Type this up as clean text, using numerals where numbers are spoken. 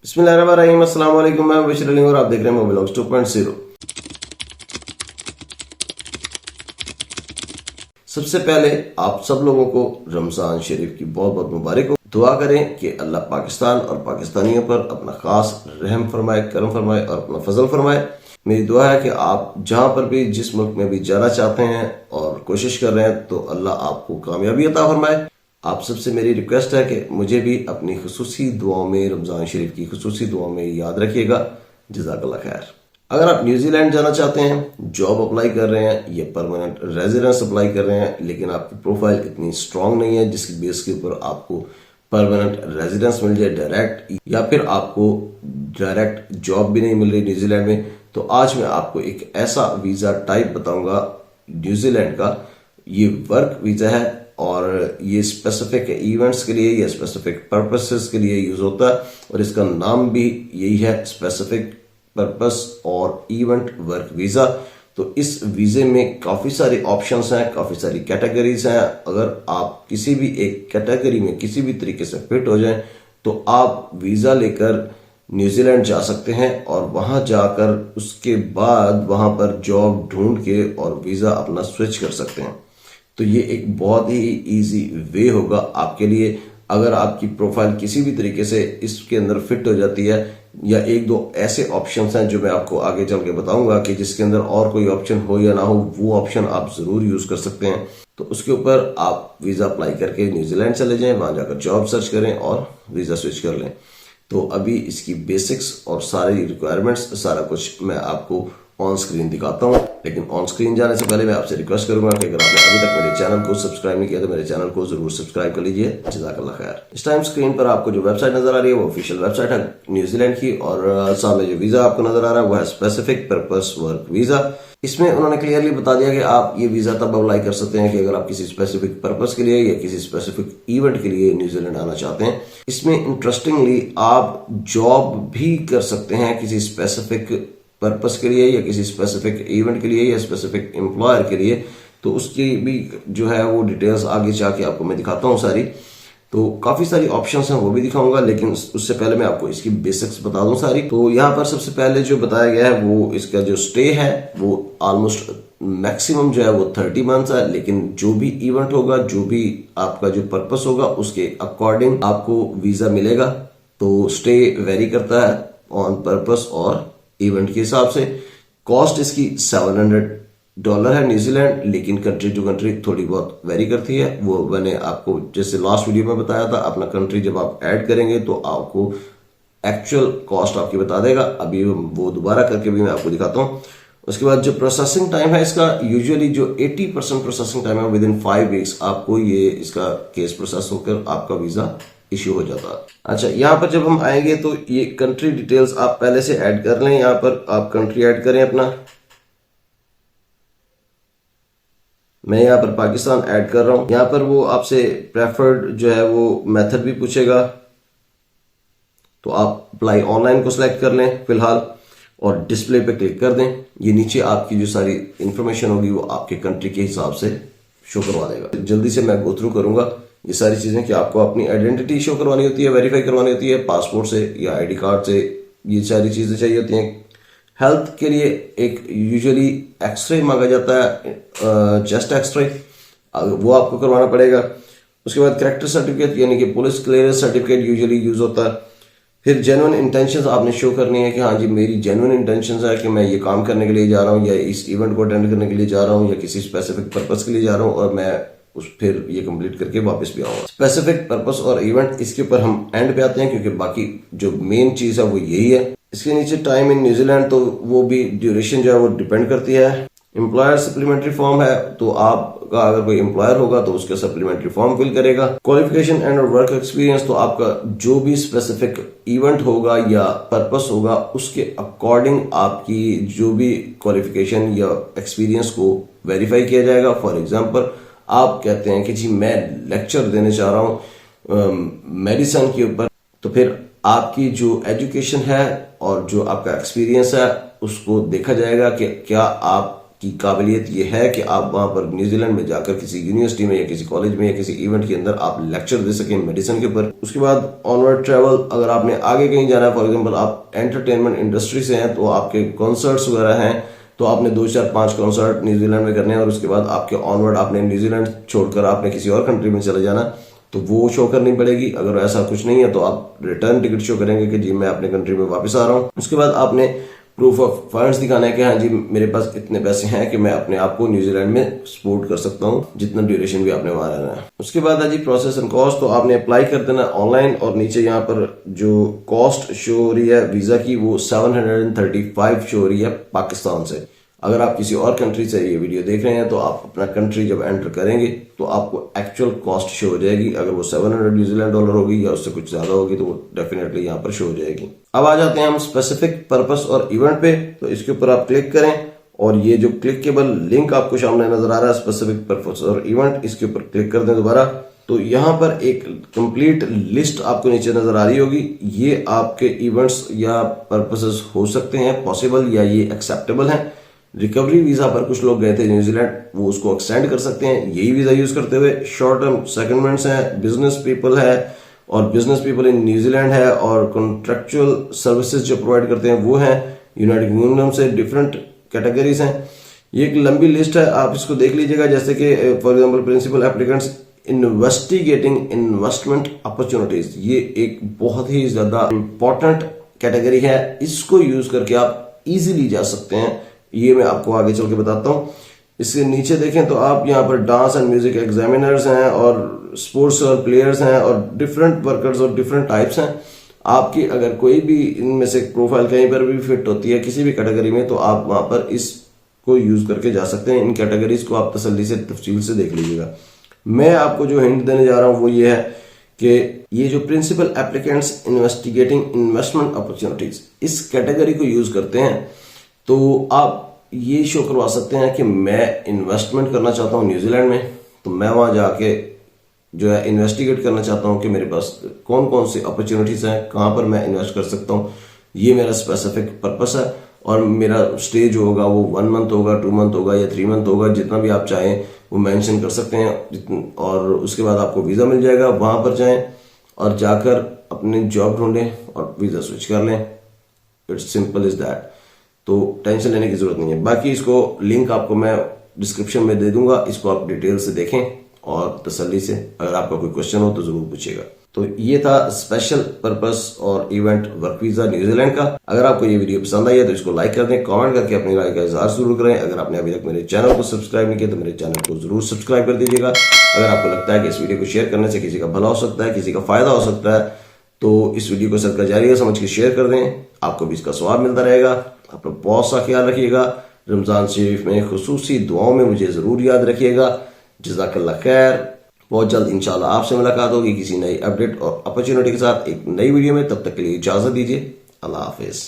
बिस्मिल्लाहिर्रहमानिर्रहीम, अस्सलाम वालेकुम। मैं बशीर अली और आप देख रहे हैं मोबिलॉग्स 2.0। सबसे पहले आप सब लोगों को रमजान शरीफ की बहुत बहुत मुबारक हो। दुआ करें कि अल्लाह पाकिस्तान और पाकिस्तानियों पर अपना खास रहम फरमाए, करम फरमाए और अपना फजल फरमाए। मेरी दुआ है कि आप जहां पर भी, जिस मुल्क में भी जाना चाहते हैं और कोशिश कर रहे हैं, तो अल्लाह आपको कामयाबी अता फरमाए। आप सबसे मेरी रिक्वेस्ट है कि मुझे भी अपनी खुसूसी दुआओं में, रमजान शरीफ की खुसूसी दुआओं में याद रखिएगा। जज़ाकल्लाह खैर। अगर आप न्यूजीलैंड जाना चाहते हैं, जॉब अप्लाई कर रहे हैं या परमानेंट रेजिडेंस अप्लाई कर रहे हैं, लेकिन आपकी प्रोफाइल इतनी स्ट्रांग नहीं है जिसकी बेस के ऊपर आपको परमानेंट रेजिडेंस मिल जाए डायरेक्ट, या फिर आपको डायरेक्ट जॉब भी नहीं मिल रही न्यूजीलैंड में, तो आज मैं आपको एक ऐसा वीजा टाइप बताऊंगा न्यूजीलैंड का। ये वर्क वीजा है और ये स्पेसिफिक इवेंट्स के लिए या स्पेसिफिक पर्पसेस के लिए यूज होता है, और इसका नाम भी यही है, स्पेसिफिक पर्पस और इवेंट वर्क वीजा। तो इस वीजे में काफी सारे ऑप्शंस हैं, काफी सारी कैटेगरीज हैं। अगर आप किसी भी एक कैटेगरी में किसी भी तरीके से फिट हो जाएं, तो आप वीजा लेकर न्यूजीलैंड जा सकते हैं और वहां जाकर उसके बाद वहां पर जॉब ढूंढ के और वीजा अपना स्विच कर सकते हैं। तो ये एक बहुत ही इजी वे होगा आपके लिए। अगर आपकी प्रोफाइल किसी भी तरीके से इसके अंदर फिट हो जाती है, या एक दो ऐसे ऑप्शंस हैं जो मैं आपको आगे चल के बताऊंगा कि जिसके अंदर और कोई ऑप्शन हो या ना हो, वो ऑप्शन आप जरूर यूज कर सकते हैं। तो उसके ऊपर आप वीजा अप्लाई करके न्यूजीलैंड चले जाएं, वहां जाकर जॉब सर्च करें और वीजा स्विच कर लें। तो अभी इसकी बेसिक्स और सारी रिक्वायरमेंट्स, सारा कुछ मैं आपको ऑन स्क्रीन दिखाता हूं। लेकिन ऑन स्क्रीन जाने से पहले मैं आपसे रिक्वेस्ट करूंगा कि अगर आपने अभी तक मेरे चैनल को सब्सक्राइब नहीं किया तो मेरे चैनल को जरूर सब्सक्राइब कर लीजिए। जज़ाकल्लाह खैर। इस टाइम स्क्रीन पर आपको जो वेबसाइट नजर आ रही है वो ऑफिशियल वेबसाइट है न्यूजीलैंड की, और सामने जो वीजा आपको नजर आ रहा है वो है स्पेसिफिक पर्पस वर्क वीजा। इसमें उन्होंने क्लियरली बता दिया कि आप ये वीजा तब अप्लाई कर सकते हैं कि अगर आप किसी स्पेसिफिक पर्पस के लिए या किसी स्पेसिफिक इवेंट के लिए न्यूजीलैंड आना चाहते हैं। इसमें इंटरेस्टिंगली आप जॉब भी कर सकते हैं किसी स्पेसिफिक पर्पस के लिए या किसी स्पेसिफिक इवेंट के लिए या स्पेसिफिक एम्प्लॉयर के लिए। तो उसकी भी जो है वो डिटेल्स आगे जाके आपको मैं दिखाता हूँ सारी। तो काफी सारी ऑप्शंस हैं, वो भी दिखाऊंगा, लेकिन उससे पहले मैं आपको इसकी बेसिक्स बता दूं सारी। तो यहाँ पर सबसे पहले जो बताया गया है वो इसका जो स्टे है वो ऑलमोस्ट मैक्सिमम जो है वो 30 मंथ्स है, लेकिन जो भी इवेंट होगा, जो भी आपका जो पर्पस होगा, उसके अकॉर्डिंग आपको वीजा मिलेगा। तो स्टे वेरी करता है ऑन पर्पस और इवेंट के हिसाब से। कॉस्ट इसकी $700 है न्यूजीलैंड, लेकिन कंट्री टू कंट्री थोड़ी बहुत वेरी करती है। वो मैंने आपको जैसे लास्ट वीडियो में बताया था, अपना कंट्री जब आप ऐड करेंगे तो आपको एक्चुअल कॉस्ट आपकी बता देगा। अभी वो दोबारा करके भी मैं आपको दिखाता हूँ। उसके बाद जो प्रोसेसिंग टाइम है इसका, यूजुअली जो 80% प्रोसेसिंग टाइम है, विद इन 5 वीक्स आपको ये इसका केस प्रोसेस होकर आपका वीजा इश्यू हो जाता है। अच्छा, यहाँ पर जब हम आएंगे तो ये कंट्री डिटेल्स आप पहले से ऐड कर लें। यहाँ पर आप कंट्री ऐड करें अपना। मैं यहाँ पर पाकिस्तान ऐड कर रहा हूं। यहाँ पर वो आपसे प्रेफर्ड जो है वो मेथड भी पूछेगा, तो आप अप्लाई ऑनलाइन को सिलेक्ट कर लें फिलहाल और डिस्प्ले पे क्लिक कर दें। ये नीचे आपकी जो सारी इंफॉर्मेशन होगी वो आपके कंट्री के हिसाब से शो करवा देगा। जल्दी से मैं गो थ्रू करूंगा ये सारी चीजें कि आपको अपनी आइडेंटिटी शो करवानी होती है, वेरीफाई करवानी होती है पासपोर्ट से या आईडी कार्ड से। ये सारी चीजें चाहिए होती हैं। हेल्थ के लिए एक यूजुअली एक्सरे मांगा जाता है, चेस्ट एक्सरे, वो आपको करवाना पड़ेगा। उसके बाद कैरेक्टर सर्टिफिकेट यानी कि police clearance certificate usually use होता है। फिर जेन्युइन इंटेंशंस आपने शो करनी है कि हाँ जी, मेरी जेन्युइन इंटेंशंस है कि मैं ये काम करने के लिए जा रहा हूँ, या इस इवेंट को अटेंड करने के लिए जा रहा हूँ, या किसी स्पेसिफिक पर्पस के लिए जा रहा हूँ, और मैं फिर ये कंप्लीट करके वापस भी आऊंगा। स्पेसिफिक पर्पस और इवेंट इसके ऊपर हम एंड पे आते हैं, क्योंकि बाकी जो मेन चीज है वो यही है। इसके नीचे टाइम इन न्यूजीलैंड, तो वो भी ड्यूरेशन जो है वो डिपेंड करती है। एम्प्लॉयर सप्लीमेंट्री फॉर्म है, तो आपका अगर कोई एम्प्लॉयर होगा तो उसका सप्लीमेंट्री फॉर्म फिल करेगा। क्वालिफिकेशन एंड वर्क एक्सपीरियंस, तो आपका जो भी स्पेसिफिक इवेंट होगा या पर्पस होगा उसके अकॉर्डिंग आपकी जो भी क्वालिफिकेशन या एक्सपीरियंस को वेरीफाई किया जाएगा। फॉर एग्जाम्पल, आप कहते हैं कि जी मैं लेक्चर देने चाह रहा हूं मेडिसिन के ऊपर, तो फिर आपकी जो एजुकेशन है और जो आपका एक्सपीरियंस है उसको देखा जाएगा कि क्या आप की काबिलियत ये है कि आप वहां पर न्यूजीलैंड में जाकर किसी यूनिवर्सिटी में या किसी कॉलेज में या किसी इवेंट के अंदर आप लेक्चर दे सकें मेडिसिन के ऊपर। उसके बाद ऑनवर्ड ट्रैवल, अगर आपने आगे कहीं जाना है, फॉर एग्जांपल आप एंटरटेनमेंट इंडस्ट्री से हैं तो आपके कॉन्सर्ट्स वगैरह हैं तो आपने 2 4 5 कॉन्सर्ट न्यूजीलैंड में करने हैं और उसके बाद आपके ऑनवर्ड आपने न्यूजीलैंड छोड़कर आपने किसी और कंट्री में चले जाना तो वो शो करनी पड़ेगी। अगर ऐसा कुछ नहीं है तो आप रिटर्न टिकट शो करेंगे कि जी मैं अपने कंट्री में वापस आ रहा हूँ। उसके बाद आपने प्रूफ ऑफ फंड्स दिखाना है कि हाँ जी मेरे पास इतने पैसे हैं कि मैं अपने आप को न्यूजीलैंड में सपोर्ट कर सकता हूँ जितना ड्यूरेशन भी आपने वहां रहना है। उसके बाद है जी प्रोसेस एंड कॉस्ट, तो आपने अप्लाई कर देना ऑनलाइन और नीचे यहाँ पर जो कॉस्ट शो हो रही है वीजा की वो 735 शो हो रही है पाकिस्तान से। अगर आप किसी और कंट्री से ये वीडियो देख रहे हैं तो आप अपना कंट्री जब एंटर करेंगे तो आपको एक्चुअल कॉस्ट शो हो जाएगी। अगर वो 700 न्यूजीलैंड डॉलर होगी या उससे कुछ ज्यादा होगी तो वो डेफिनेटली यहाँ पर शो हो जाएगी। अब आ जाते हैं हम स्पेसिफिक पर्पस और इवेंट पे, तो इसके ऊपर आप क्लिक करें और ये जो क्लिकेबल लिंक आपको सामने नजर आ रहा है स्पेसिफिक पर्पस और इवेंट, इसके ऊपर क्लिक कर दें दोबारा तो यहाँ पर एक कंप्लीट लिस्ट आपको नीचे नजर आ रही होगी। ये आपके इवेंट्स या पर्पसेस हो सकते हैं पॉसिबल या ये एक्सेप्टेबल हैं। रिकवरी वीजा पर कुछ लोग गए थे न्यूजीलैंड, वो उसको एक्सटेंड कर सकते हैं यही वीजा यूज करते हुए। शॉर्ट टर्म सेकंडमेंट्स हैं, बिजनेस पीपल है और बिजनेस पीपल इन न्यूजीलैंड है और कॉन्ट्रेक्चुअल सर्विसेज जो प्रोवाइड करते हैं वो हैं यूनाइटेड किंगडम से। डिफरेंट कैटेगरीज हैं, ये एक लंबी लिस्ट है, आप इसको देख लीजिएगा। जैसे कि for example principal applicants investigating investment opportunities, ये एक बहुत ही ज्यादा इंपॉर्टेंट कैटेगरी है, इसको यूज करके आप इजीली जा सकते हैं। ये मैं आपको आगे चल के बताता हूँ। इसके नीचे देखें तो आप यहाँ पर डांस एंड म्यूजिक एग्जामिनर्स हैं और स्पोर्ट्स और प्लेयर्स हैं और डिफरेंट वर्कर्स और डिफरेंट टाइप्स हैं। आपकी अगर कोई भी इनमें से प्रोफाइल कहीं पर भी फिट होती है किसी भी कैटेगरी में तो आप वहां पर इसको यूज करके जा सकते हैं। इन कैटेगरीज को आप तसल्ली से तफसील से देख लीजिएगा। मैं आपको जो हिंट देने जा रहा हूं वो ये है कि ये जो principal applicants investigating investment opportunities इस कैटेगरी को यूज करते हैं तो आप ये शो करवा सकते हैं कि मैं इन्वेस्टमेंट करना चाहता हूं न्यूजीलैंड में, तो मैं वहां जाके जो है इन्वेस्टिगेट करना चाहता हूं कि मेरे पास कौन कौन सी अपॉर्चुनिटीज हैं, कहां पर मैं इन्वेस्ट कर सकता हूं। ये मेरा स्पेसिफिक पर्पस है और मेरा स्टे जो होगा वो 1 मंथ होगा, 2 मंथ होगा या 3 मंथ होगा, जितना भी आप चाहें वो मेंशन कर सकते हैं। और उसके बाद आपको वीजा मिल जाएगा, वहां पर जाएं और जाकर अपनी जॉब ढूंढें और वीजा स्विच कर लें। इट्स सिंपल इज दैट, तो टेंशन लेने की जरूरत नहीं है। बाकी इसको लिंक आपको मैं डिस्क्रिप्शन में दे दूंगा, इसको आप डिटेल से देखें और तसल्ली से अगर आपका कोई क्वेश्चन हो तो जरूर पूछिएगा। तो ये था स्पेशल पर्पस और इवेंट वर्क वीजा न्यूजीलैंड का। अगर आपको ये वीडियो पसंद आई है तो इसको लाइक कर दें, कमेंट करके अपनी राय का इजहार जरूर करें। अगर आपने अभी तक मेरे चैनल को सब्सक्राइब नहीं किया तो मेरे चैनल को जरूर सब्सक्राइब कर दीजिएगा। अगर आपको लगता है कि इस वीडियो को शेयर करने से किसी का भला हो सकता है, किसी का फायदा हो सकता है, तो इस वीडियो को सदका जारिया समझ के शेयर कर दें, आपको भी इसका स्वाब मिलता रहेगा। अपना बहुत सा ख्याल रखिएगा। रमजान शरीफ में खुसूसी दुआओं में मुझे जरूर याद रखिएगा। जज़ाकल्लाह खैर। बहुत जल्द इंशाल्लाह आपसे मुलाकात होगी किसी नई अपडेट और अपॉर्चुनिटी के साथ एक नई वीडियो में। तब तक के लिए इजाजत दीजिए। अल्लाह हाफिज।